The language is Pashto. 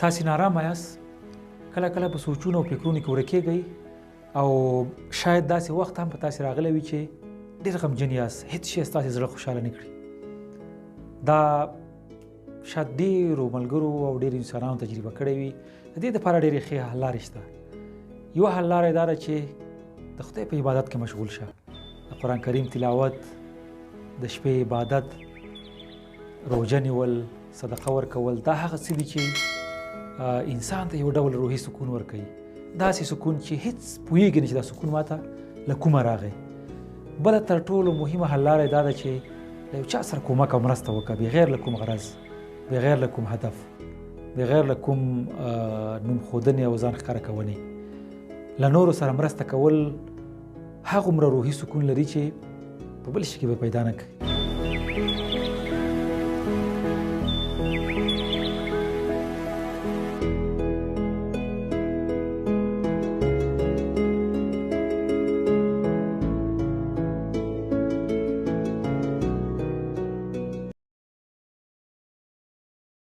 تاسې نارامه یاست، کله کله په سوچونو او فکرونو کې ورکېږئ او شاید داسې وخت هم په تاسې راغلی وي چې ډېر غمجن یاست، هېڅ شی ستاسې زړه خوشحاله نه کړي. دا شاید ډېرو ملګرو او ډېرو انسانانو تجربه کړې وي. د دې دپاره ډېرې ښې حل لارې شته. یوه حل لاره یې دا ده چې د خدای په عبادت کې مشغول شه. د قرآن کریم تلاوت، د شپې عبادت، روژه نیول، صدقه ورکول، دا هغه څه دي چې انسان ته یو ډول روحي سکون ورکوي. داسې سکون چې هېڅ پوهېږي نه چې دا سکون ماته له کومه راغی. بله تر ټولو مهمه حل لاره یې دا ده چې له یو چا سره کومک او مرسته وکړه، بغیر له کوم غرض، بغیر له کوم هدف، بغیر له کوم نوم ښودنې او ځان ښکاره کونې. له نورو سره مرسته کول هغومره روحي سکون لري چې په بل شي کې به پیدا نه کوي.